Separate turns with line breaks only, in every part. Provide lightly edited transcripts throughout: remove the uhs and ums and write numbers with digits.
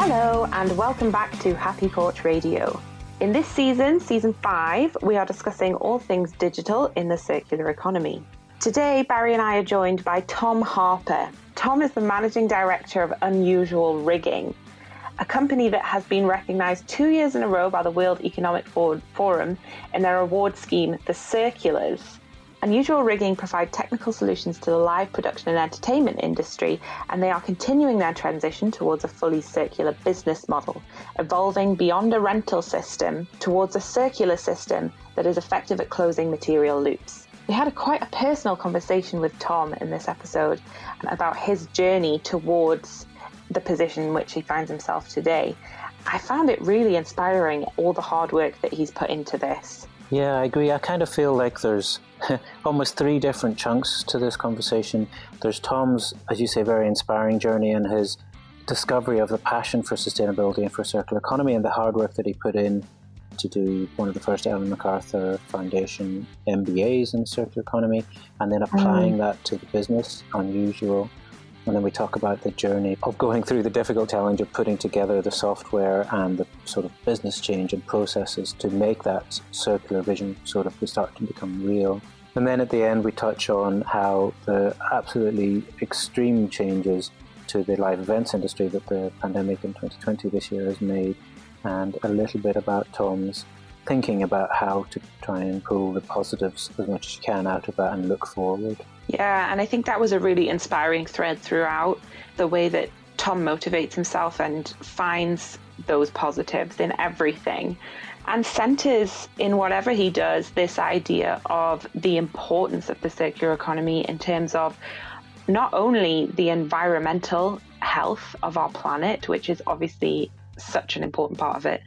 Hello and welcome back to Happy Porch Radio. In this season, season 5, we are discussing all things digital in the circular economy. Today, Barry and I are joined by Tom Harper. Tom is the managing director of Unusual Rigging, a company that has been recognised 2 years in a row by the World Economic Forum in their award scheme, the Circulars. Unusual Rigging provide technical solutions to the live production and entertainment industry, and they are continuing their transition towards a fully circular business model, evolving beyond a rental system towards a circular system that is effective at closing material loops. We had quite a personal conversation with Tom in this episode about his journey towards the position in which he finds himself today. I found it really inspiring, all the hard work that he's put into this.
Yeah, I agree. I kind of feel like there's almost 3 different chunks to this conversation. There's Tom's, as you say, very inspiring journey and his discovery of the passion for sustainability and for circular economy and the hard work that he put in to do one of the first Ellen MacArthur Foundation MBAs in circular economy, and then applying that to the business, Unusual. And then we talk about the journey of going through the difficult challenge of putting together the software and the sort of business change and processes to make that circular vision sort of start to become real. And then at the end, we touch on how the absolutely extreme changes to the live events industry that the pandemic in 2020 this year has made, and a little bit about Tom's thinking about how to try and pull the positives as much as you can out of that and look forward.
Yeah, and I think that was a really inspiring thread throughout, the way that Tom motivates himself and finds those positives in everything and centers in whatever he does this idea of the importance of the circular economy in terms of not only the environmental health of our planet, which is obviously such an important part of it,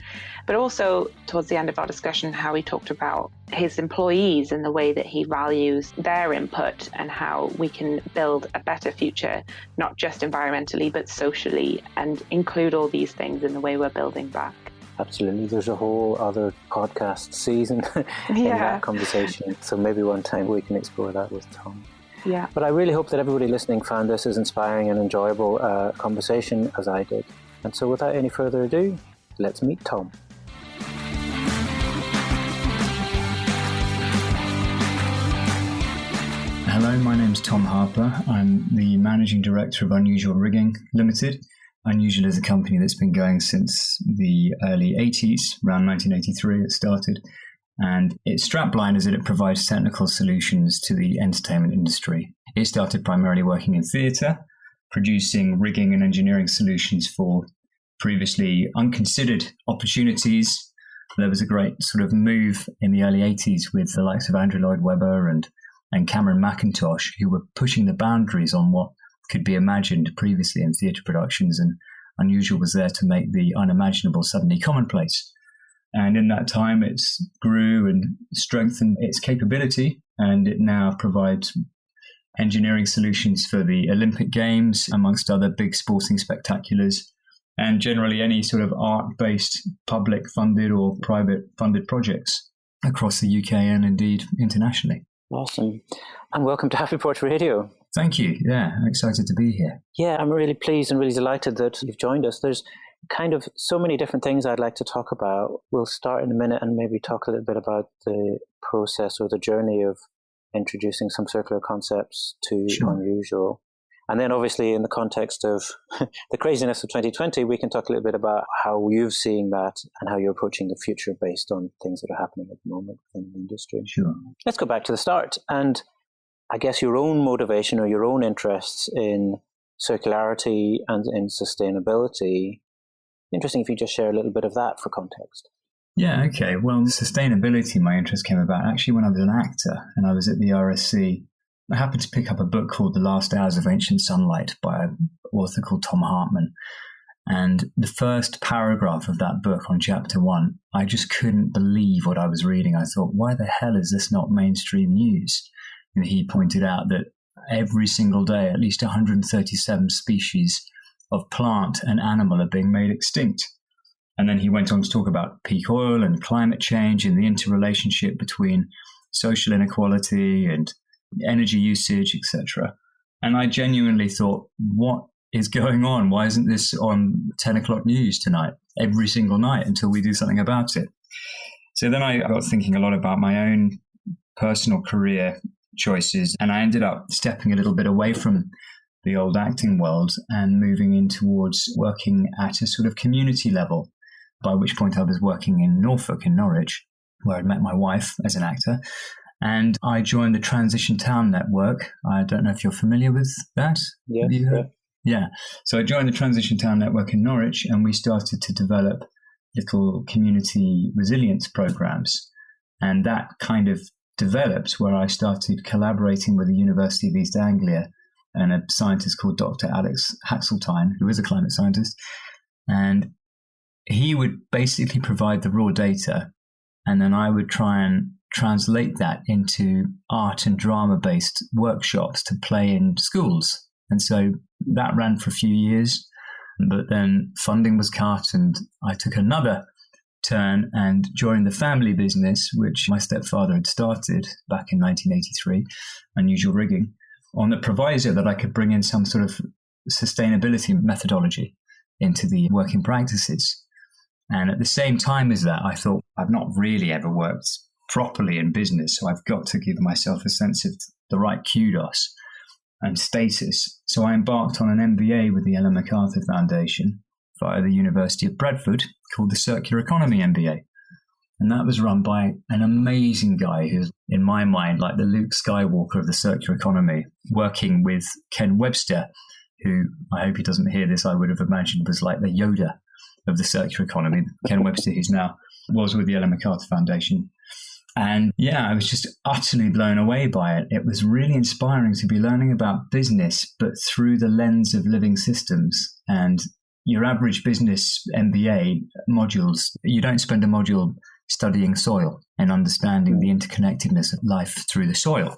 but also towards the end of our discussion, how he talked about his employees and the way that he values their input and how we can build a better future, not just environmentally, but socially, and include all these things in the way we're building back.
Absolutely. There's a whole other podcast season in that conversation. So maybe one time we can explore that with Tom.
Yeah.
But I really hope that everybody listening found this as inspiring and enjoyable conversation as I did. And so without any further ado, let's meet Tom.
Hello, my name's Tom Harper. I'm the Managing Director of Unusual Rigging Limited. Unusual is a company that's been going since the early 80s, around 1983 it started. And its strapline is that it provides technical solutions to the entertainment industry. It started primarily working in theatre, producing rigging and engineering solutions for previously unconsidered opportunities. There was a great sort of move in the early 80s with the likes of Andrew Lloyd Webber and Cameron McIntosh, who were pushing the boundaries on what could be imagined previously in theatre productions, and Unusual was there to make the unimaginable suddenly commonplace. And in that time, it grew and strengthened its capability, and it now provides engineering solutions for the Olympic Games, amongst other big sporting spectaculars, and generally any sort of art-based public-funded or private-funded projects across the UK and indeed internationally.
Awesome. And welcome to Happy Porch Radio.
Thank you. Yeah, I'm excited to be here.
Yeah, I'm really pleased and really delighted that you've joined us. There's kind of so many different things I'd like to talk about. We'll start in a minute and maybe talk a little bit about the process or the journey of introducing some circular concepts to Unusual. And then obviously in the context of the craziness of 2020, we can talk a little bit about how you've seen that and how you're approaching the future based on things that are happening at the moment in the industry.
Sure.
Let's go back to the start. And I guess your own motivation or your own interests in circularity and in sustainability. Interesting if you just share a little bit of that for context.
Yeah, okay. Well, sustainability, my interest came about actually when I was an actor and I was at the RSC. I happened to pick up a book called The Last Hours of Ancient Sunlight by an author called Tom Hartman. And the first paragraph of that book on chapter 1, I just couldn't believe what I was reading. I thought, why the hell is this not mainstream news? And he pointed out that every single day, at least 137 species of plant and animal are being made extinct. And then he went on to talk about peak oil and climate change and the interrelationship between social inequality and energy usage, etc. And I genuinely thought, what is going on? Why isn't this on 10 o'clock news tonight, every single night until we do something about it? So then I got thinking a lot about my own personal career choices, and I ended up stepping a little bit away from the old acting world and moving in towards working at a sort of community level, by which point I was working in Norfolk, in Norwich, where I'd met my wife as an actor. And I joined the Transition Town Network. I don't know if you're familiar with that. Yeah. So I joined the Transition Town Network in Norwich, and we started to develop little community resilience programs. And that kind of developed where I started collaborating with the University of East Anglia and a scientist called Dr. Alex Haxeltine, who is a climate scientist. And he would basically provide the raw data, and then I would try and translate that into art and drama-based workshops to play in schools. And so that ran for a few years, but then funding was cut, and I took another turn and joined the family business, which my stepfather had started back in 1983, Unusual Rigging, on the proviso that I could bring in some sort of sustainability methodology into the working practices. And at the same time as that, I thought, I've not really ever worked properly in business, so I've got to give myself a sense of the right kudos and status. So I embarked on an MBA with the Ellen MacArthur Foundation via the University of Bradford, called the Circular Economy MBA. And that was run by an amazing guy who's, in my mind, like the Luke Skywalker of the circular economy, working with Ken Webster, who, I hope he doesn't hear this, I would have imagined was like the Yoda of the circular economy. Ken Webster, who's now was with the Ellen MacArthur Foundation. And yeah, I was just utterly blown away by it. It was really inspiring to be learning about business, but through the lens of living systems. And your average business MBA modules, you don't spend a module studying soil and understanding the interconnectedness of life through the soil.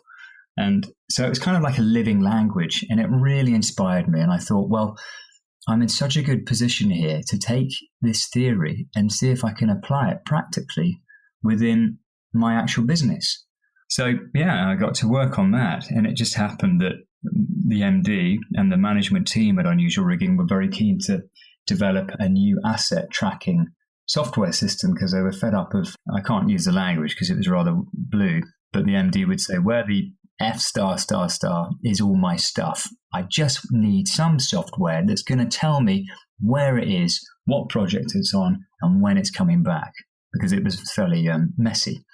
And so it was kind of like a living language, and it really inspired me. And I thought, well, I'm in such a good position here to take this theory and see if I can apply it practically within my actual business. So yeah, I got to work on that, and it just happened that the MD and the management team at Unusual Rigging were very keen to develop a new asset tracking software system, because they were fed up of, I can't use the language because it was rather blue, but the MD would say, where the F * is all my stuff. I just need some software that's going to tell me where it is, what project it's on, and when it's coming back, because it was fairly messy.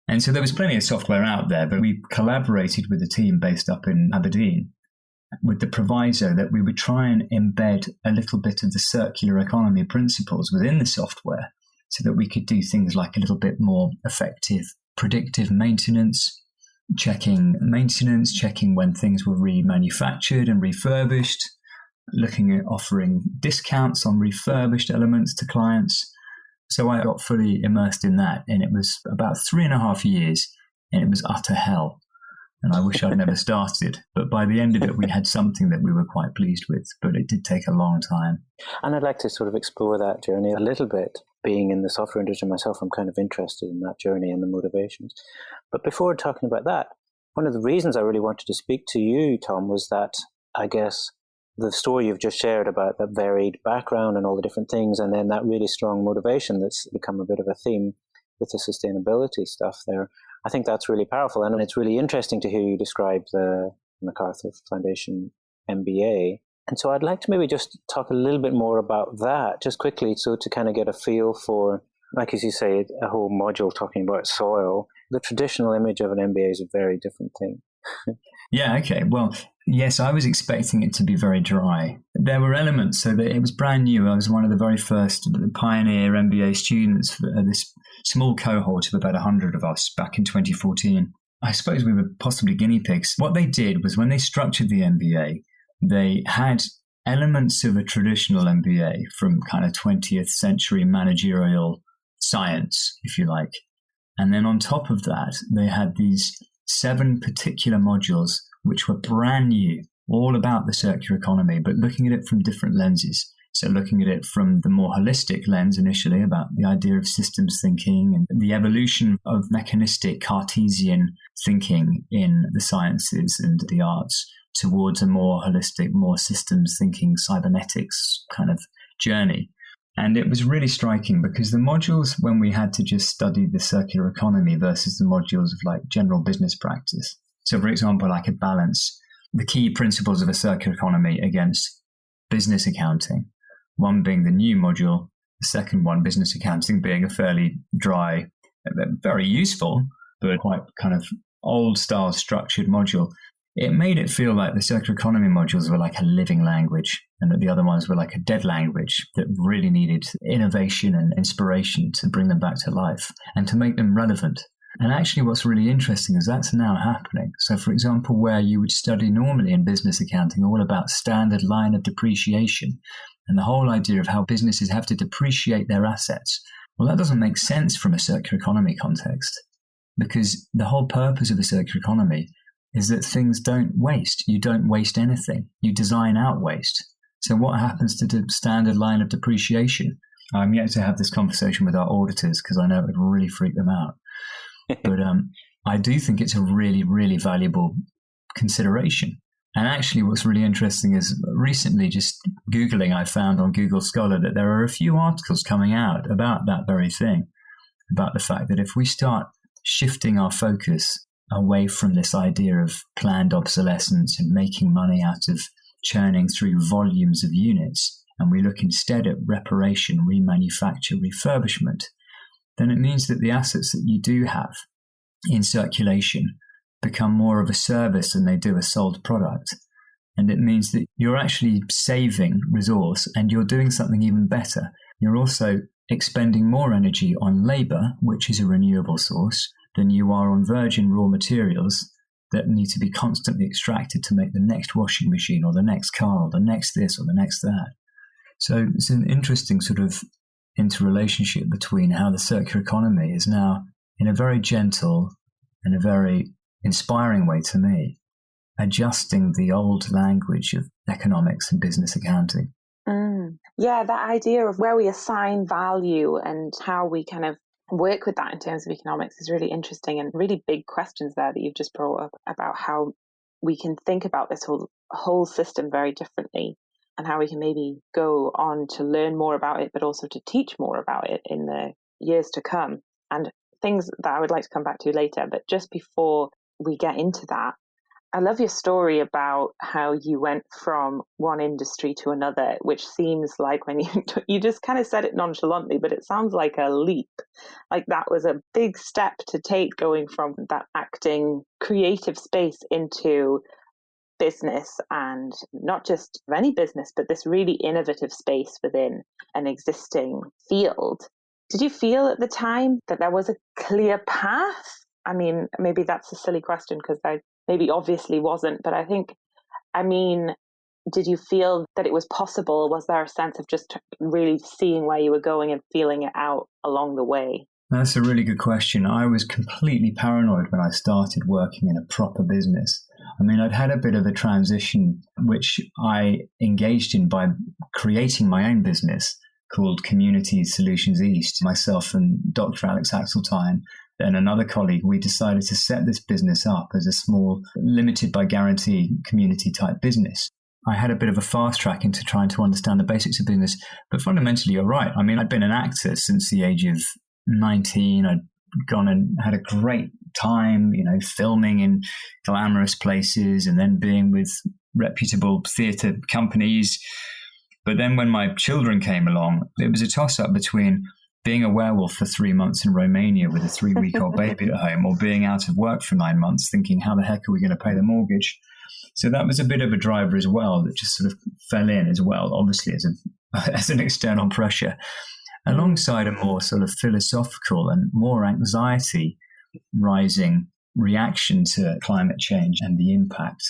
And so there was plenty of software out there, but we collaborated with a team based up in Aberdeen with the proviso that we would try and embed a little bit of the circular economy principles within the software so that we could do things like a little bit more effective predictive maintenance, checking when things were remanufactured and refurbished, looking at offering discounts on refurbished elements to clients. So I got fully immersed in that, and it was about 3.5 years, and it was utter hell. And I wish I'd never started. But by the end of it, we had something that we were quite pleased with, but it did take a long time.
And I'd like to sort of explore that journey a little bit. Being in the software industry myself, I'm kind of interested in that journey and the motivations. But before talking about that, one of the reasons I really wanted to speak to you, Tom, was that I guess the story you've just shared about that varied background and all the different things, and then that really strong motivation that's become a bit of a theme with the sustainability stuff there. I think that's really powerful, and it's really interesting to hear you describe the MacArthur Foundation MBA. And so I'd like to maybe just talk a little bit more about that, just quickly, so to kind of get a feel for, like as you say, a whole module talking about soil. The traditional image of an MBA is a very different thing.
Yeah, okay. Well, yes, I was expecting it to be very dry. There were elements, so that it was brand new. I was one of the very first pioneer MBA students for this small cohort of about 100 of us back in 2014. I suppose we were possibly guinea pigs. What they did was, when they structured the MBA, they had elements of a traditional MBA from kind of 20th century managerial science, if you like. And then on top of that, they had these 7 particular modules which were brand new, all about the circular economy, but looking at it from different lenses. So looking at it from the more holistic lens initially about the idea of systems thinking and the evolution of mechanistic Cartesian thinking in the sciences and the arts towards a more holistic, more systems thinking cybernetics kind of journey. And it was really striking because the modules when we had to just study the circular economy versus the modules of like general business practice. So for example, I could balance the key principles of a circular economy against business accounting. One being the new module, the second one, business accounting, being a fairly dry, very useful, but quite kind of old style structured module. It made it feel like the circular economy modules were like a living language and that the other ones were like a dead language that really needed innovation and inspiration to bring them back to life and to make them relevant. And actually what's really interesting is that's now happening. So for example, where you would study normally in business accounting all about standard line of depreciation and the whole idea of how businesses have to depreciate their assets. Well, that doesn't make sense from a circular economy context because the whole purpose of a circular economy is that things don't waste. You don't waste anything. You design out waste. So what happens to the standard line of depreciation? I'm yet to have this conversation with our auditors because I know it would really freak them out. But I do think it's a really, really valuable consideration. And actually what's really interesting is recently just Googling, I found on Google Scholar that there are a few articles coming out about that very thing, about the fact that if we start shifting our focus away from this idea of planned obsolescence and making money out of churning through volumes of units, and we look instead at reparation, remanufacture, refurbishment, then it means that the assets that you do have in circulation become more of a service than they do a sold product. And it means that you're actually saving resource and you're doing something even better. You're also expending more energy on labor, which is a renewable source, than you are on virgin raw materials that need to be constantly extracted to make the next washing machine or the next car or the next this or the next that. So it's an interesting sort of interrelationship between how the circular economy is now, in a very gentle and a very inspiring way to me, adjusting the old language of economics and business accounting.
Yeah, that idea of where we assign value and how we kind of work with that in terms of economics is really interesting, and really big questions there that you've just brought up about how we can think about this whole system very differently and how we can maybe go on to learn more about it, but also to teach more about it in the years to come, and things that I would like to come back to later. But just before we get into that, I love your story about how you went from one industry to another, which seems like when you just kind of said it nonchalantly, but it sounds like a leap. Like that was a big step to take, going from that acting creative space into business, and not just any business, but this really innovative space within an existing field. Did you feel at the time that there was a clear path? I mean, maybe that's a silly question because I maybe obviously wasn't, but did you feel that it was possible? Was there a sense of just really seeing where you were going and feeling it out along the way?
That's a really good question. I was completely paranoid when I started working in a proper business. I mean, I'd had a bit of a transition, which I engaged in by creating my own business called Community Solutions East. Myself and Dr. Alex Axeltine and another colleague, we decided to set this business up as a small, limited by guarantee community type business. I had a bit of a fast track into trying to understand the basics of business, but fundamentally, you're right. I mean, I'd been an actor since the age of 19. I'd gone and had a great time, filming in glamorous places and then being with reputable theatre companies. But then when my children came along, it was a toss-up between being a werewolf for 3 months in Romania with a 3-week-old baby at home, or being out of work for 9 months thinking, how the heck are we going to pay the mortgage? So that was a bit of a driver as well that just sort of fell in as well, obviously as an external pressure, alongside a more sort of philosophical and more anxiety rising reaction to climate change and the impact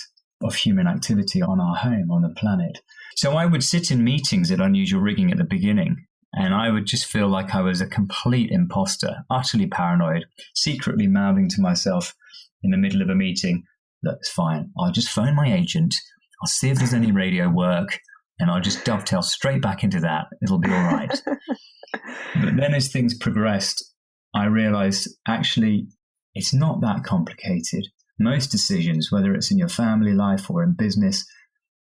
of human activity on our home, on the planet. So I would sit in meetings at Unusual Rigging at the beginning, and I would just feel like I was a complete imposter, utterly paranoid, secretly mouthing to myself in the middle of a meeting, look, it's fine. I'll just phone my agent. I'll see if there's any radio work. and I'll just dovetail straight back into that. It'll be all right. But then as things progressed, I realized actually it's not that complicated. Most decisions, whether it's in your family life or in business,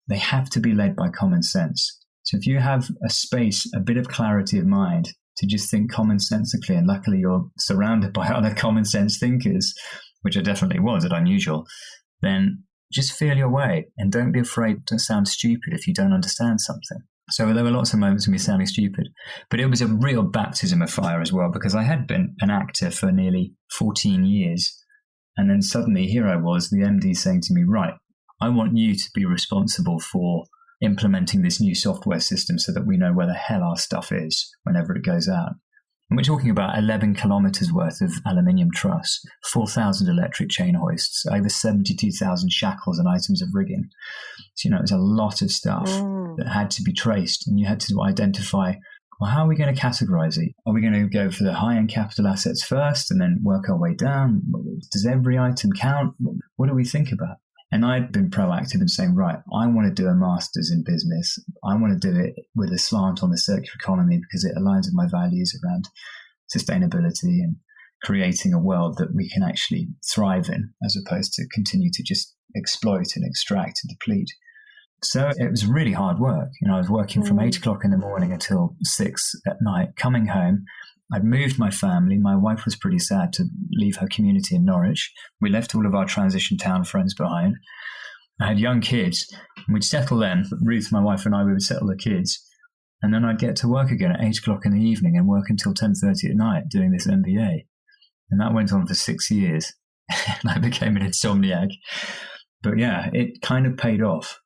they have to be led by common sense. So if you have a space, a bit of clarity of mind to just think common sensically, and luckily you're surrounded by other common sense thinkers, which I definitely was at Unusual, then just feel your way and don't be afraid to sound stupid if you don't understand something. So there were lots of moments of me sounding stupid, but it was a real baptism of fire as well, because I had been an actor for nearly 14 years. And then suddenly here I was, the MD saying to me, right, I want you to be responsible for implementing this new software system so that we know where the hell our stuff is whenever it goes out. And we're talking about 11 kilometers worth of aluminium truss, 4,000 electric chain hoists, over 72,000 shackles and items of rigging. So, it's a lot of stuff that had to be traced, and you had to identify, well, how are we going to categorize it? Are we going to go for the high-end capital assets first and then work our way down? Does every item count? What do we think about? And I'd been proactive in saying, right, I want to do a master's in business. I want to do it with a slant on the circular economy because it aligns with my values around sustainability and creating a world that we can actually thrive in, as opposed to continue to just exploit and extract and deplete. So it was really hard work. I was working from 8 o'clock in the morning until 6 at night, coming home. I'd moved my family. My wife was pretty sad to leave her community in Norwich. We left all of our transition town friends behind. I had young kids. We'd settle them. Ruth, my wife, and I, we would settle the kids. And then I'd get to work again at 8 o'clock in the evening and work until 10:30 at night doing this MBA. And that went on for 6 years. And I became an insomniac. But yeah, it kind of paid off.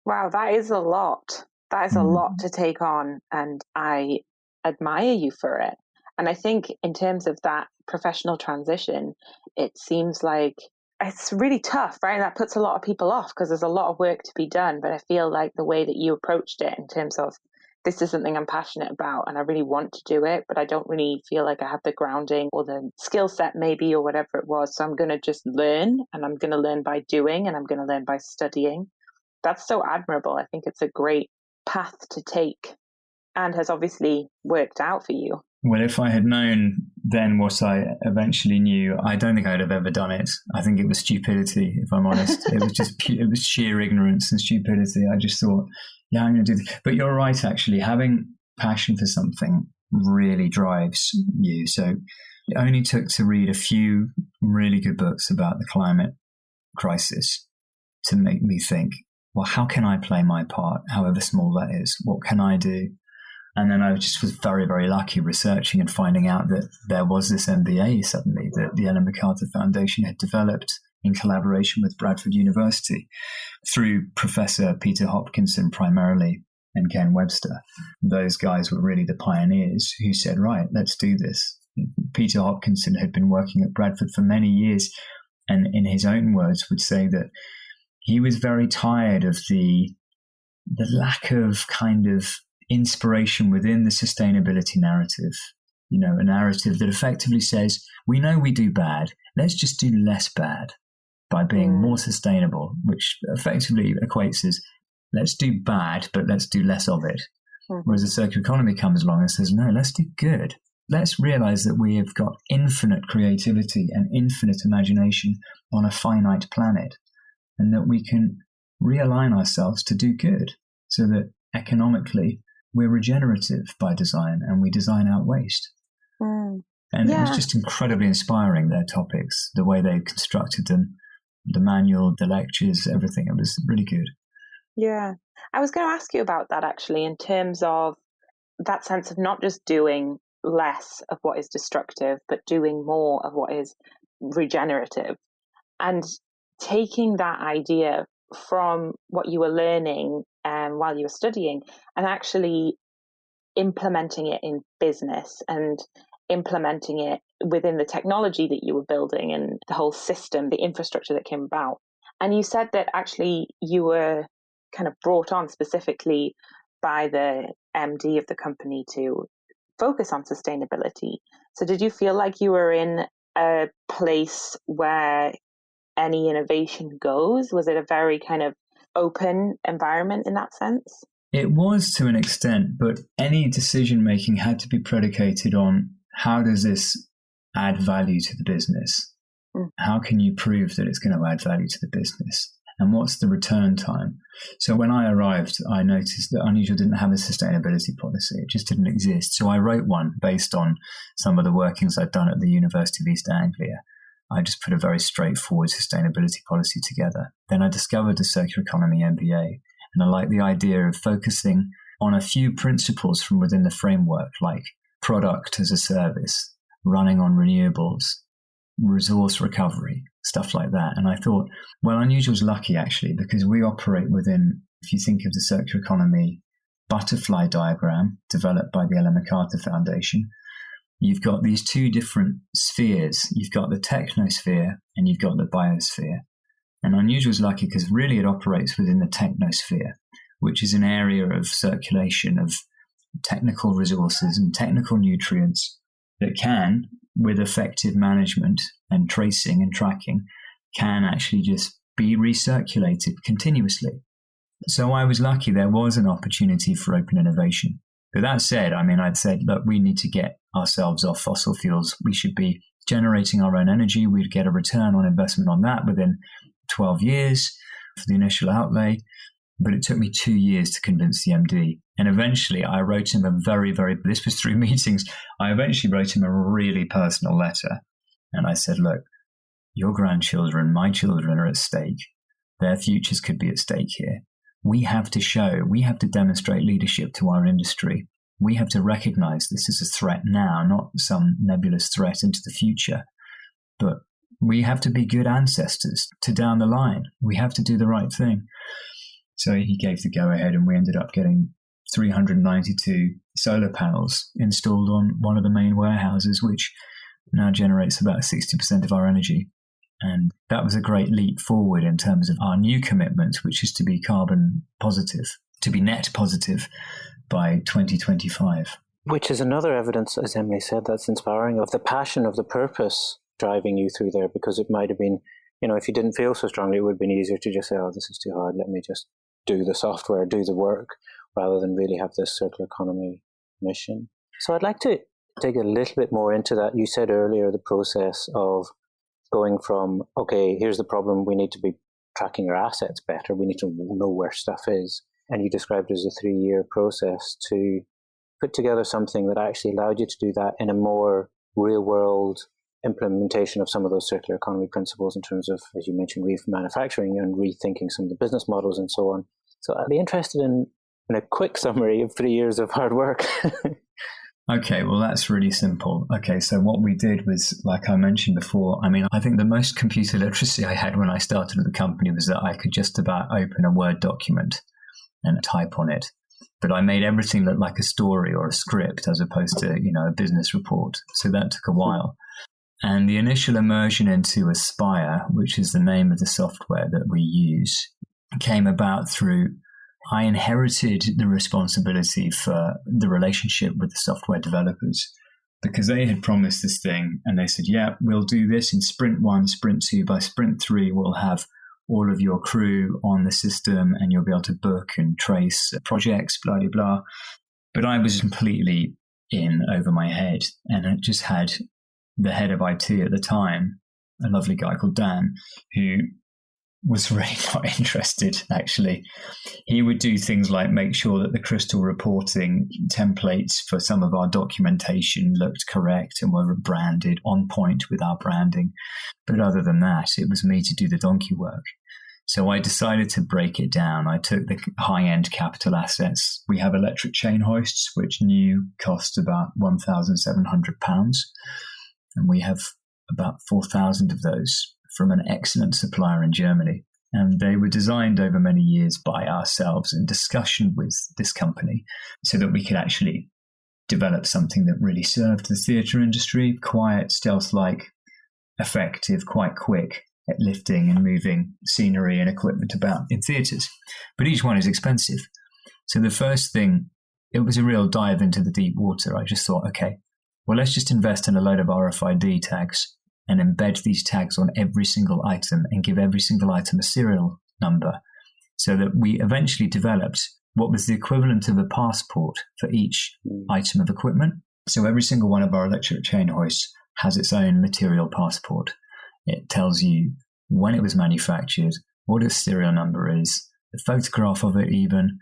Wow, that is a lot. That is a lot to take on. And I admire you for it. And I think in terms of that professional transition, it seems like it's really tough, right? And that puts a lot of people off because there's a lot of work to be done. But I feel like the way that you approached it in terms of this is something I'm passionate about and I really want to do it, but I don't really feel like I have the grounding or the skill set maybe or whatever it was. So I'm going to just learn, and I'm going to learn by doing, and I'm going to learn by studying. That's so admirable. I think it's a great path to take and has obviously worked out for you.
Well, if I had known then what I eventually knew, I don't think I'd have ever done it. I think it was stupidity, if I'm honest. It was just it was sheer ignorance and stupidity. I just thought, yeah, I'm going to do this. But you're right, actually. Having passion for something really drives you. So it only took to read a few really good books about the climate crisis to make me think, well, how can I play my part, however small that is? What can I do? And then I just was very, very lucky researching and finding out that there was this MBA suddenly that the Ellen MacArthur Foundation had developed in collaboration with Bradford University through Professor Peter Hopkinson primarily and Ken Webster. Those guys were really the pioneers who said, right, let's do this. Peter Hopkinson had been working at Bradford for many years, and in his own words would say that he was very tired of the lack of kind of inspiration within the sustainability narrative, a narrative that effectively says, we know we do bad, let's just do less bad by being more sustainable, which effectively equates as, let's do bad, but let's do less of it. Whereas the circular economy comes along and says, no, let's do good. Let's realize that we have got infinite creativity and infinite imagination on a finite planet, and that we can realign ourselves to do good so that economically we're regenerative by design and we design out waste. And it was just incredibly inspiring, their topics, the way they constructed them, the manual, the lectures, everything. It was really good.
Yeah. I was going to ask you about that actually, in terms of that sense of not just doing less of what is destructive, but doing more of what is regenerative, and taking that idea from what you were learning while you were studying and actually implementing it in business and implementing it within the technology that you were building and the whole system, the infrastructure that came about. And you said that actually you were kind of brought on specifically by the MD of the company to focus on sustainability. So did you feel like you were in a place where any innovation goes? Was it a very kind of open environment in that sense?
It was to an extent, but any decision making had to be predicated on how does this add value to the business? How can you prove that it's going to add value to the business? And what's the return time? So when I arrived, I noticed that Unusual didn't have a sustainability policy. It just didn't exist. So I wrote one based on some of the workings I'd done at the University of East Anglia. I just put a very straightforward sustainability policy together. Then I discovered the Circular Economy MBA. And I like the idea of focusing on a few principles from within the framework, like product as a service, running on renewables, resource recovery, stuff like that. And I thought, well, Unusual's lucky actually, because we operate within, if you think of the circular economy butterfly diagram developed by the Ellen MacArthur Foundation, you've got these two different spheres. You've got the technosphere and you've got the biosphere. And Unusual's lucky because really it operates within the technosphere, which is an area of circulation of technical resources and technical nutrients that can, with effective management and tracing and tracking, can actually just be recirculated continuously. So I was lucky there was an opportunity for open innovation. But that said, I'd said, look, we need to get ourselves off fossil fuels. We should be generating our own energy. We'd get a return on investment on that within 12 years for the initial outlay. But it took me 2 years to convince the MD. And eventually I wrote him this was through meetings, I eventually wrote him a really personal letter. And I said, look, your grandchildren, my children are at stake. Their futures could be at stake here. We have to demonstrate leadership to our industry. We have to recognize this as a threat now, not some nebulous threat into the future. But we have to be good ancestors to down the line. We have to do the right thing. So he gave the go-ahead and we ended up getting 392 solar panels installed on one of the main warehouses, which now generates about 60% of our energy. And that was a great leap forward in terms of our new commitment, which is to be carbon positive, to be net positive by 2025.
Which is another evidence, as Emily said, that's inspiring, of the passion, of the purpose driving you through there, because it might have been, if you didn't feel so strongly, it would have been easier to just say, oh, this is too hard, let me just do the software, do the work, rather than really have this circular economy mission. So I'd like to dig a little bit more into that. You said earlier the process of going from, okay, here's the problem, we need to be tracking our assets better, we need to know where stuff is. And you described it as a 3-year process to put together something that actually allowed you to do that in a more real-world implementation of some of those circular economy principles in terms of, as you mentioned, remanufacturing and rethinking some of the business models and so on. So I'd be interested in a quick summary of 3 years of hard work.
Okay, well, that's really simple. Okay, so what we did was, like I mentioned before, I think the most computer literacy I had when I started at the company was that I could just about open a Word document and type on it. But I made everything look like a story or a script as opposed to, a business report. So that took a while. And the initial immersion into Aspire, which is the name of the software that we use, came about through I inherited the responsibility for the relationship with the software developers because they had promised this thing and they said, yeah, we'll do this in sprint 1, sprint 2. By sprint 3, we'll have all of your crew on the system and you'll be able to book and trace projects, blah, blah, blah. But I was completely in over my head and I just had the head of IT at the time, a lovely guy called Dan, who was really not interested, actually. He would do things like make sure that the crystal reporting templates for some of our documentation looked correct and were branded on point with our branding. But other than that, it was me to do the donkey work. So I decided to break it down. I took the high-end capital assets. We have electric chain hoists, which new cost about £1,700. And we have about 4,000 of those from an excellent supplier in Germany. And they were designed over many years by ourselves in discussion with this company so that we could actually develop something that really served the theatre industry, quiet, stealth-like, effective, quite quick at lifting and moving scenery and equipment about in theatres. But each one is expensive. So the first thing, it was a real dive into the deep water. I just thought, okay, well, let's just invest in a load of RFID tags and embed these tags on every single item and give every single item a serial number so that we eventually developed what was the equivalent of a passport for each item of equipment. So every single one of our electric chain hoists has its own material passport. It tells you when it was manufactured, what its serial number is, the photograph of it even,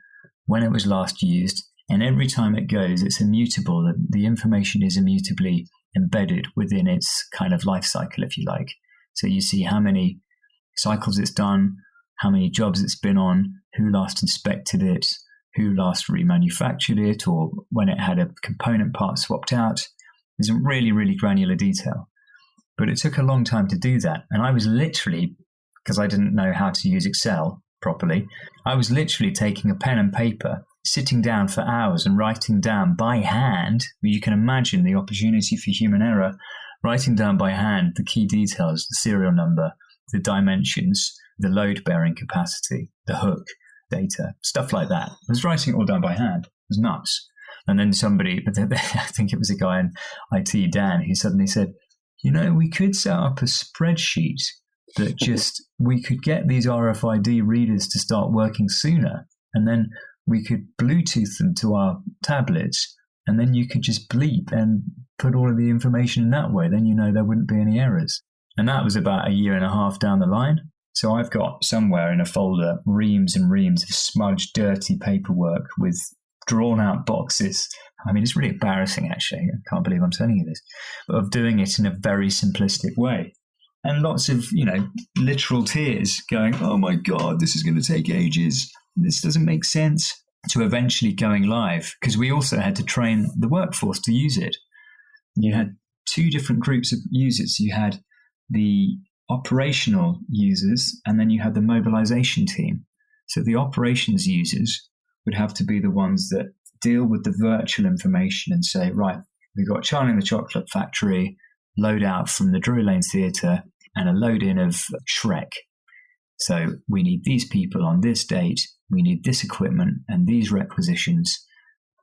when it was last used, and every time it goes, it's immutable. The information is immutably embedded within its kind of life cycle, if you like. So you see how many cycles it's done, how many jobs it's been on, who last inspected it, who last remanufactured it, or when it had a component part swapped out. There's a really, really granular detail. But it took a long time to do that. And I was literally, because I didn't know how to use Excel properly, I was literally taking a pen and paper, sitting down for hours and writing down by hand. You can imagine the opportunity for human error, writing down by hand the key details, the serial number, the dimensions, the load-bearing capacity, the hook data, stuff like that. I was writing it all down by hand. It was nuts. And then somebody, I think it was a guy in IT, Dan, who suddenly said, we could set up a spreadsheet that just, we could get these RFID readers to start working sooner, and then we could Bluetooth them to our tablets, and then you could just bleep and put all of the information in that way. Then there wouldn't be any errors. And that was about a year and a half down the line. So I've got somewhere in a folder reams and reams of smudged, dirty paperwork with drawn out boxes. I mean, it's really embarrassing, actually. I can't believe I'm telling you this, of doing it in a very simplistic way. And lots of, literal tears going, oh my God, this is going to take ages. This doesn't make sense, to eventually going live, because we also had to train the workforce to use it. You had two different groups of users. You had the operational users, and then you had the mobilization team. So the operations users would have to be the ones that deal with the virtual information and say, right, we've got Charlie in the Chocolate Factory, load out from the Drury Lane Theatre, and a load in of Shrek. So we need these people on this date, we need this equipment and these requisitions,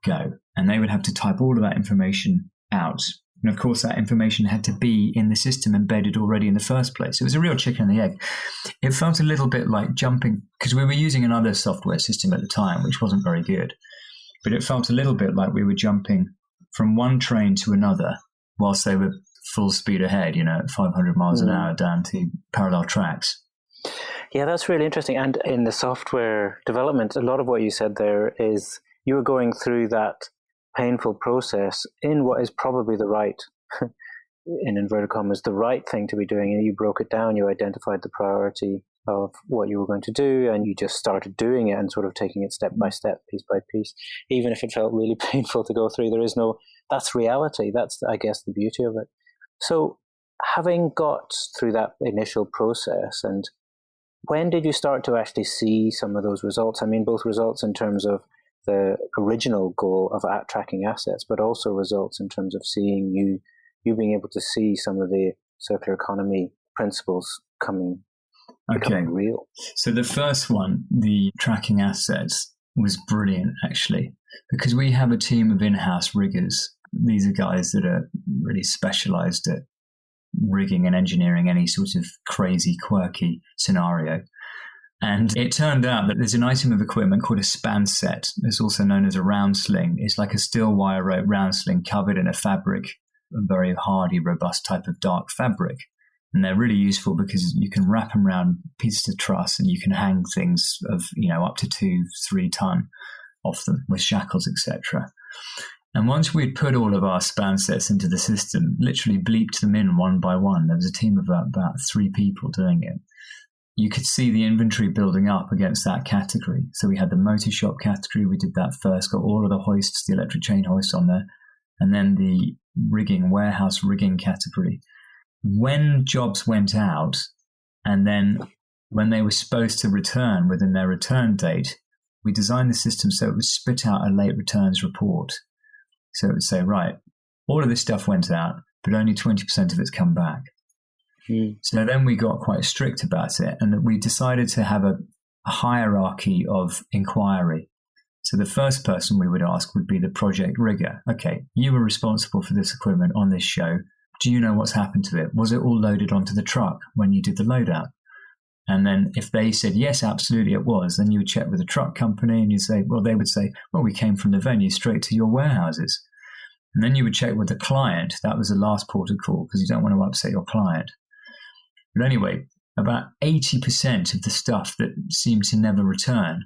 go. And they would have to type all of that information out. And of course, that information had to be in the system embedded already in the first place. It was a real chicken and the egg. It felt a little bit like jumping, because we were using another software system at the time, which wasn't very good. But it felt a little bit like we were jumping from one train to another whilst they were full speed ahead, at 500 miles an hour down to parallel tracks.
Yeah, that's really interesting. And in the software development, a lot of what you said there is you were going through that painful process in what is probably the right, in inverted commas, the right thing to be doing. And you broke it down, you identified the priority of what you were going to do, and you just started doing it and sort of taking it step by step, piece by piece, even if it felt really painful to go through. That's reality. That's, I guess, the beauty of it. So having got through that initial process, and when did you start to actually see some of those results? I mean, both results in terms of the original goal of tracking assets, but also results in terms of seeing you being able to see some of the circular economy principles becoming real. So
the first one, the tracking assets, was brilliant, actually, because we have a team of in-house riggers. These are guys that are really specialized at rigging and engineering any sort of crazy, quirky scenario. And it turned out that there's an item of equipment called a span set. It's also known as a round sling. It's like a steel wire rope round sling covered in a fabric, a very hardy, robust type of dark fabric. And they're really useful because you can wrap them around pieces of truss and you can hang things of, up to 2-3 ton off them with shackles, etc. And once we'd put all of our span sets into the system, literally bleeped them in one by one, there was a team of about 3 people doing it. You could see the inventory building up against that category. So we had the motor shop category. We did that first, got all of the hoists, the electric chain hoists on there. And then the rigging, warehouse rigging category. When jobs went out, and then when they were supposed to return within their return date, we designed the system so it would spit out a late returns report. So it would say, right, all of this stuff went out, but only 20% of it's come back. So then we got quite strict about it, and we decided to have a hierarchy of inquiry. So the first person we would ask would be the project rigger. Okay, you were responsible for this equipment on this show. Do you know what's happened to it? Was it all loaded onto the truck when you did the loadout? And then if they said, yes, absolutely it was, then you would check with the truck company and they would say, well, we came from the venue straight to your warehouses. And then you would check with the client. That was the last port of call because you don't want to upset your client. But anyway, about 80% of the stuff that seemed to never return,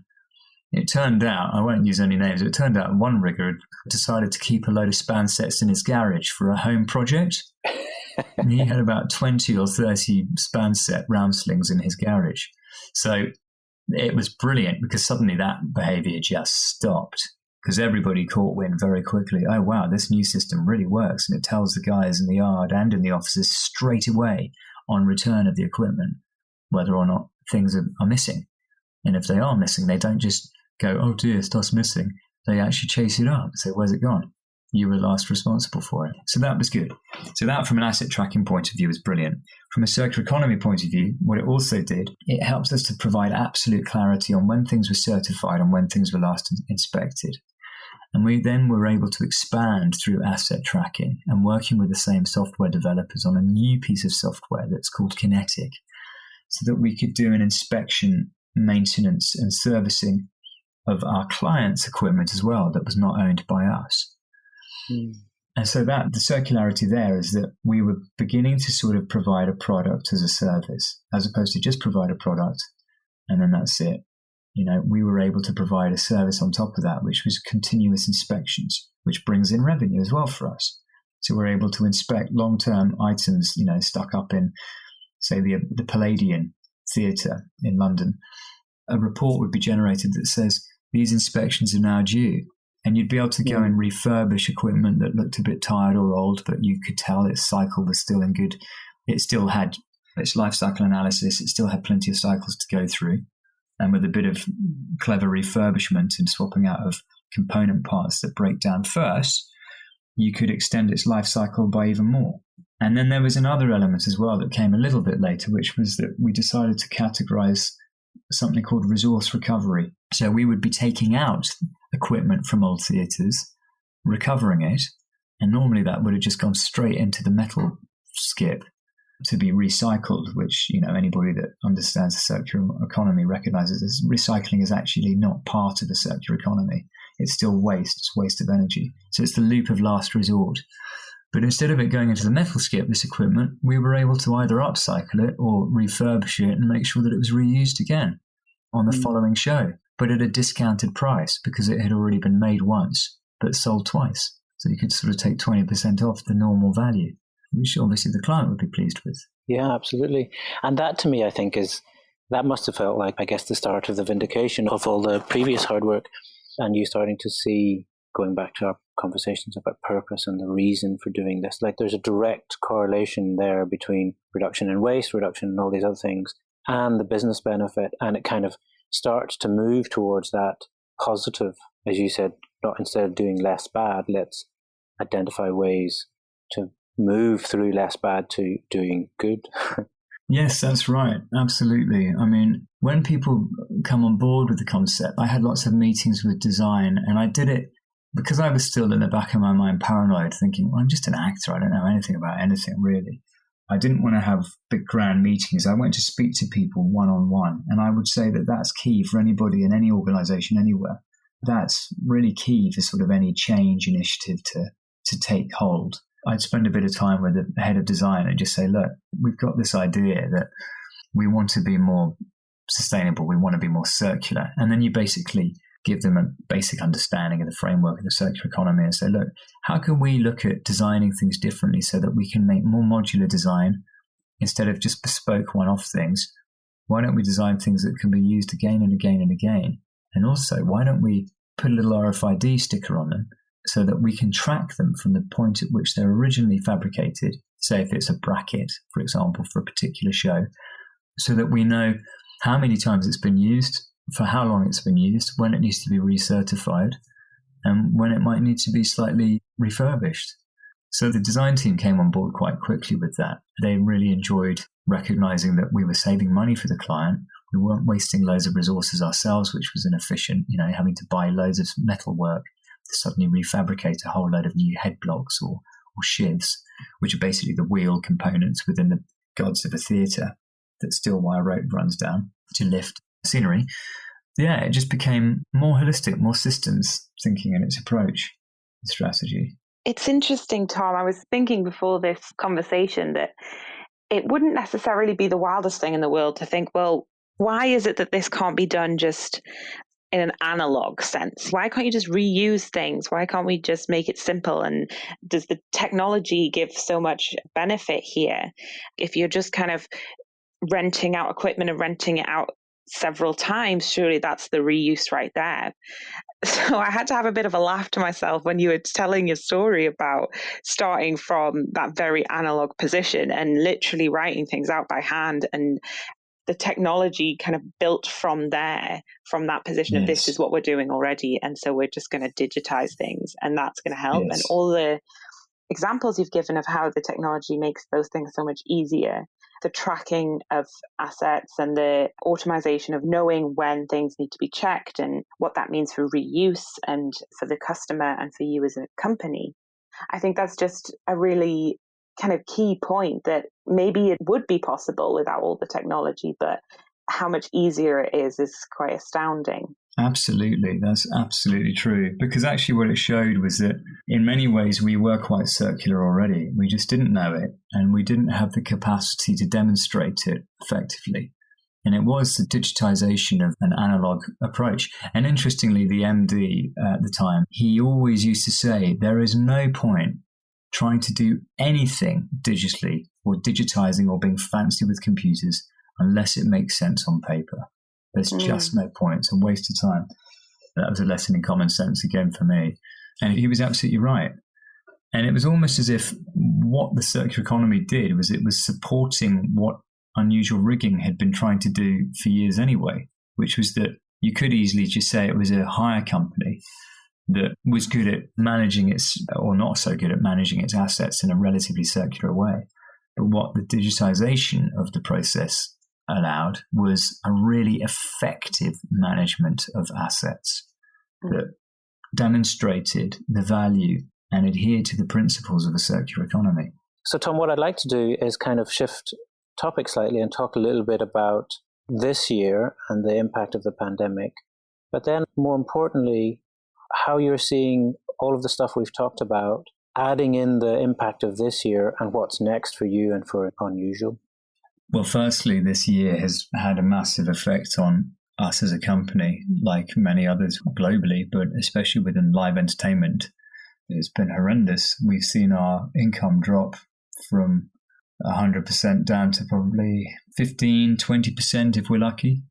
it turned out, I won't use any names, it turned out one rigger had decided to keep a load of span sets in his garage for a home project. And he had about 20 or 30 span set round slings in his garage. So it was brilliant because suddenly that behavior just stopped because everybody caught wind very quickly. Oh, wow, this new system really works. And it tells the guys in the yard and in the offices straight away on return of the equipment whether or not things are missing. And if they are missing, they don't just go, oh dear, stuff's missing. They actually chase it up and say, where's it gone? You were last responsible for it. So that was good. So that from an asset tracking point of view was brilliant. From a circular economy point of view, what it also did, it helps us to provide absolute clarity on when things were certified and when things were last inspected. And we then were able to expand through asset tracking and working with the same software developers on a new piece of software that's called Kinetic, so that we could do an inspection, maintenance and servicing of our clients' equipment as well that was not owned by us. And so that the circularity there is that we were beginning to sort of provide a product as a service, as opposed to just provide a product and then that's it. You know, we were able to provide a service on top of that, which was continuous inspections, which brings in revenue as well for us. So we're able to inspect long-term items, you know, stuck up in, say, the Palladian Theatre in London. A report would be generated that says these inspections are now due. And you'd be able to go and refurbish equipment that looked a bit tired or old, but you could tell its cycle was still in good. It still had its life cycle analysis. It still had plenty of cycles to go through. And with a bit of clever refurbishment and swapping out of component parts that break down first, you could extend its life cycle by even more. And then there was another element as well that came a little bit later, which was that we decided to categorize something called resource recovery. So we would be taking out equipment from old theatres, recovering it, and normally that would have just gone straight into the metal skip to be recycled, which, you know, anybody that understands the circular economy recognizes as recycling is actually not part of the circular economy. It's still waste. It's waste of energy. So it's the loop of last resort. But instead of it going into the metal skip, this equipment, we were able to either upcycle it or refurbish it and make sure that it was reused again on the following show, but at a discounted price because it had already been made once but sold twice. So you could sort of take 20% off the normal value, which obviously the client would be pleased with.
Yeah, absolutely. And that to me, I think, that must have felt like, I guess, the start of the vindication of all the previous hard work and you starting to see, going back to our conversations about purpose and the reason for doing this, like there's a direct correlation there between reduction in waste, reduction in all these other things, and the business benefit. And it kind of starts to move towards that positive, as you said, not instead of doing less bad, let's identify ways to move through less bad to doing good.
Yes, that's right. Absolutely. I mean, when people come on board with the concept, I had lots of meetings with design, and I did it because I was still in the back of my mind paranoid, thinking, well, I'm just an actor. I don't know anything about anything, really. I didn't want to have big grand meetings. I went to speak to people one-on-one, and I would say that that's key for anybody in any organization anywhere. That's really key for sort of any change initiative to take hold. I'd spend a bit of time with the head of design and just say, look, we've got this idea that we want to be more sustainable, we want to be more circular. And then you basically give them a basic understanding of the framework of the circular economy and say, look, how can we look at designing things differently so that we can make more modular design instead of just bespoke one-off things? Why don't we design things that can be used again and again and again? And also, why don't we put a little RFID sticker on them so that we can track them from the point at which they're originally fabricated, say if it's a bracket, for example, for a particular show, so that we know how many times it's been used, for how long it's been used, when it needs to be recertified, and when it might need to be slightly refurbished. So the design team came on board quite quickly with that. They really enjoyed recognizing that we were saving money for the client. We weren't wasting loads of resources ourselves, which was inefficient, having to buy loads of metal work to suddenly refabricate a whole load of new head blocks or shivs, which are basically the wheel components within the gods of a theatre. that steel wire rope runs down to lift scenery. Yeah, it just became more holistic, more systems thinking in its approach and strategy.
It's interesting, Tom. I was thinking before this conversation that it wouldn't necessarily be the wildest thing in the world to think, well, why is it that this can't be done just in an analog sense? Why can't you just reuse things? Why can't we just make it simple? And does the technology give so much benefit here? If you're just kind of renting out equipment and renting it out several times, surely that's the reuse right there. So I had to have a bit of a laugh to myself when you were telling your story about starting from that very analog position and literally writing things out by hand, and the technology kind of built from there, from that position of this is what we're doing already. And so we're just going to digitize things and that's going to help. And all the examples you've given of how the technology makes those things so much easier, the tracking of assets and the automation of knowing when things need to be checked and what that means for reuse and for the customer and for you as a company. I think that's just a really kind of key point, that maybe it would be possible without all the technology, but how much easier it is quite astounding.
Absolutely. That's absolutely true. Because actually what it showed was that in many ways we were quite circular already. We just didn't know it, and we didn't have the capacity to demonstrate it effectively. And it was the digitization of an analog approach. And interestingly, the MD at the time, he always used to say, there is no point trying to do anything digitally or digitizing or being fancy with computers unless it makes sense on paper. There's just no point. It's a waste of time. That was a lesson in common sense again for me. And he was absolutely right. And it was almost as if what the circular economy did was it was supporting what Unusual Rigging had been trying to do for years anyway, which was that you could easily just say it was a hire company that was good at managing its, or not so good at managing its assets in a relatively circular way. But what the digitization of the process allowed was a really effective management of assets that demonstrated the value and adhered to the principles of a circular economy.
So, Tom, what I'd like to do is kind of shift topic slightly and talk a little bit about this year and the impact of the pandemic, but then more importantly, how you're seeing all of the stuff we've talked about, adding in the impact of this year and what's next for you and for Unusual.
Well, firstly, this year has had a massive effect on us as a company, like many others globally, but especially within live entertainment. It's been horrendous. We've seen our income drop from 100% down to probably 15, 20% if we're lucky.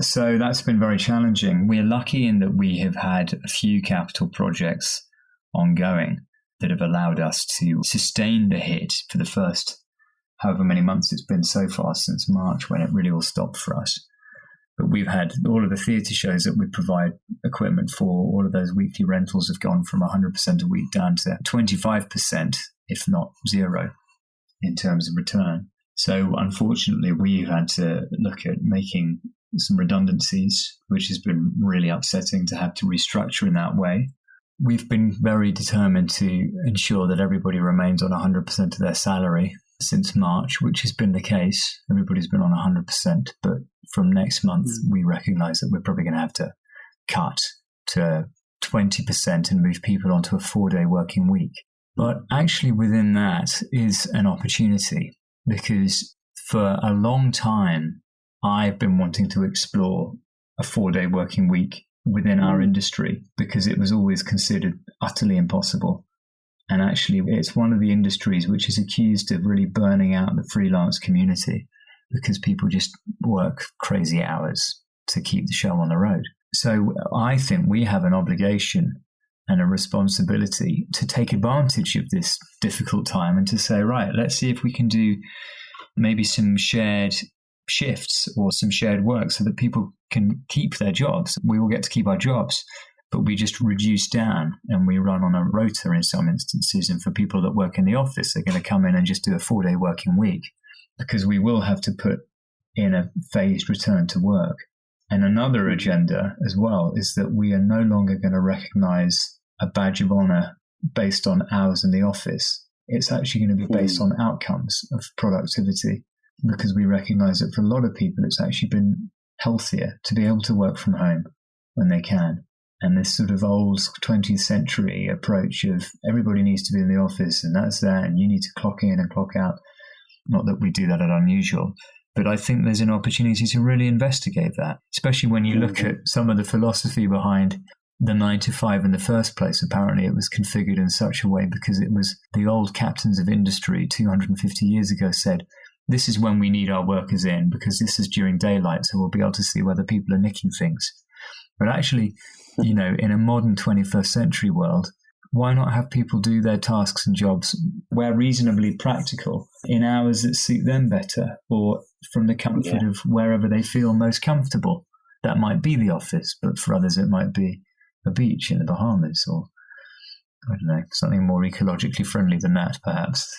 So that's been very challenging. We're lucky in that we have had a few capital projects ongoing that have allowed us to sustain the hit for the first however many months it's been so far since March, when it really all stopped for us. But we've had all of the theatre shows that we provide equipment for, all of those weekly rentals have gone from 100% a week down to 25%, if not zero, in terms of return. So unfortunately, we've had to look at making some redundancies, which has been really upsetting to have to restructure in that way. We've been very determined to ensure that everybody remains on 100% of their salary since March, which has been the case. Everybody's been on 100%, but from next month, we recognise that we're probably going to have to cut to 20% and move people onto a 4-day working week. But actually within that is an opportunity, because for a long time, I've been wanting to explore a 4-day working week within our industry, because it was always considered utterly impossible. And actually, it's one of the industries which is accused of really burning out the freelance community, because people just work crazy hours to keep the show on the road. So I think we have an obligation and a responsibility to take advantage of this difficult time and to say, right, let's see if we can do maybe some shared shifts or some shared work so that people can keep their jobs. We all get to keep our jobs, but we just reduce down and we run on a rota in some instances. And for people that work in the office, they're going to come in and just do a 4-day working week, because we will have to put in a phased return to work. And another agenda as well is that we are no longer going to recognize a badge of honor based on hours in the office. It's actually going to be based on outcomes of productivity. because we recognise that for a lot of people it's actually been healthier to be able to work from home when they can. And this sort of old 20th century approach of everybody needs to be in the office and that's that, and you need to clock in and clock out. Not that we do that at Unusual, but I think there's an opportunity to really investigate that, especially when you look at some of the philosophy behind the 9 to 5 in the first place. Apparently it was configured in such a way because it was the old captains of industry 250 years ago said, this is when we need our workers in because this is during daylight, so we'll be able to see whether people are nicking things. But actually, in a modern 21st century world, why not have people do their tasks and jobs where reasonably practical in hours that suit them better or from the comfort of wherever they feel most comfortable? That might be the office, but for others it might be a beach in the Bahamas or, I don't know, something more ecologically friendly than that, perhaps,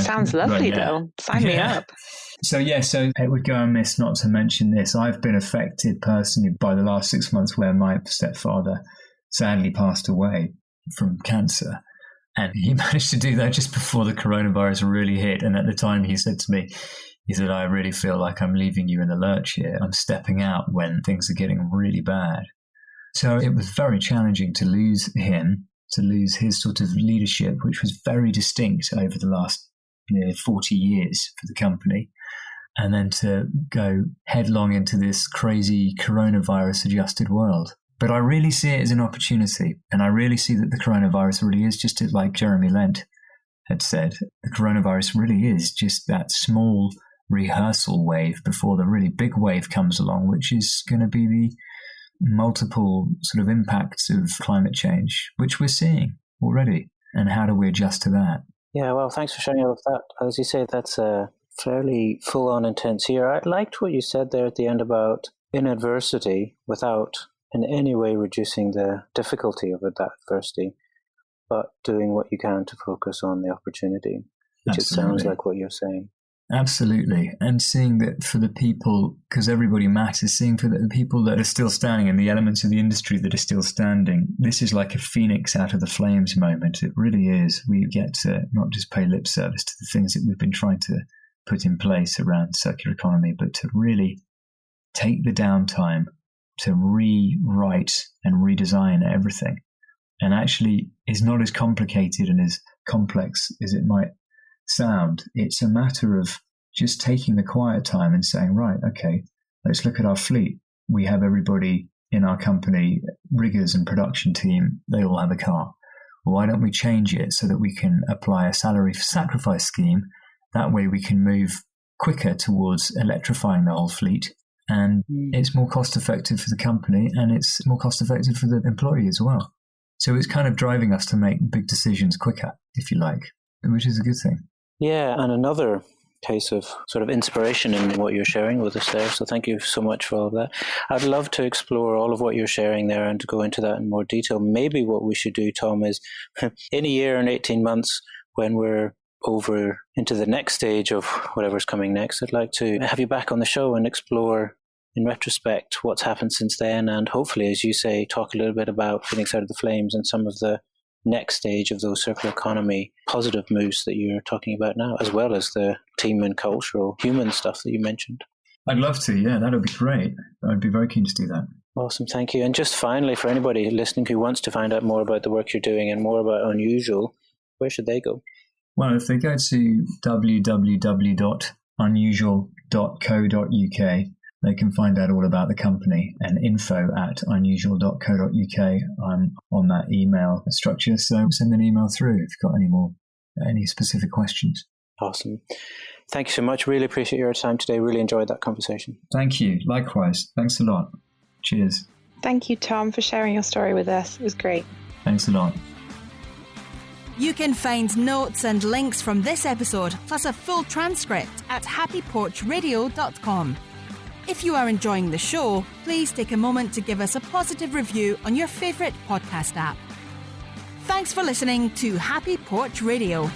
Sounds lovely, though. Sign me up.
So it would go amiss not to mention this. I've been affected personally by the last 6 months where my stepfather sadly passed away from cancer. And he managed to do that just before the coronavirus really hit. And at the time he said to me, I really feel like I'm leaving you in the lurch here. I'm stepping out when things are getting really bad. So it was very challenging to lose him, to lose his sort of leadership, which was very distinct over the last 40 years for the company. And then to go headlong into this crazy coronavirus adjusted world. But I really see it as an opportunity. And I really see that the coronavirus really is just like Jeremy Lent had said. The coronavirus really is just that small rehearsal wave before the really big wave comes along, which is going to be the multiple sort of impacts of climate change, which we're seeing already. And how do we adjust to that?
Yeah, well, thanks for sharing all of that. As you say, that's a fairly full-on intense year. I liked what you said there at the end about in adversity without in any way reducing the difficulty of that adversity, but doing what you can to focus on the opportunity, which it sounds like what you're saying.
Absolutely. And seeing that for the people, because everybody matters, seeing for the people that are still standing and the elements of the industry that are still standing, this is like a phoenix out of the flames moment. It really is. We get to not just pay lip service to the things that we've been trying to put in place around circular economy, but to really take the downtime to rewrite and redesign everything. And actually, it's not as complicated and as complex as it might sound. It's a matter of just taking the quiet time and saying, right, okay, let's look at our fleet. We have everybody in our company, riggers and production team, they all have a car. Well, why don't we change it so that we can apply a salary sacrifice scheme? That way we can move quicker towards electrifying the whole fleet. And it's more cost effective for the company and it's more cost effective for the employee as well. So it's kind of driving us to make big decisions quicker, if you like, which is a good thing.
Yeah, and another case of sort of inspiration in what you're sharing with us there. So thank you so much for all of that. I'd love to explore all of what you're sharing there and to go into that in more detail. Maybe what we should do, Tom, is in a year and 18 months, when we're over into the next stage of whatever's coming next, I'd like to have you back on the show and explore in retrospect what's happened since then, and hopefully, as you say, talk a little bit about Phoenix Out of the Flames and some of the next stage of those circular economy positive moves that you're talking about now, as well as the team and cultural human stuff that you mentioned.
I'd love to, yeah, that would be great. I'd be very keen to do that.
Awesome, thank you. And just finally, for anybody listening who wants to find out more about the work you're doing and more about Unusual, where should they go?
Well, if they go to www.unusual.co.uk, they can find out all about the company, and info@unusual.co.uk. I'm on that email structure, so send an email through if you've got any specific questions.
Awesome. Thank you so much. Really appreciate your time today. Really enjoyed that conversation.
Thank you. Likewise. Thanks a lot. Cheers.
Thank you, Tom, for sharing your story with us. It was great.
Thanks a lot.
You can find notes and links from this episode, plus a full transcript at happyporchradio.com. If you are enjoying the show, please take a moment to give us a positive review on your favourite podcast app. Thanks for listening to Happy Porch Radio.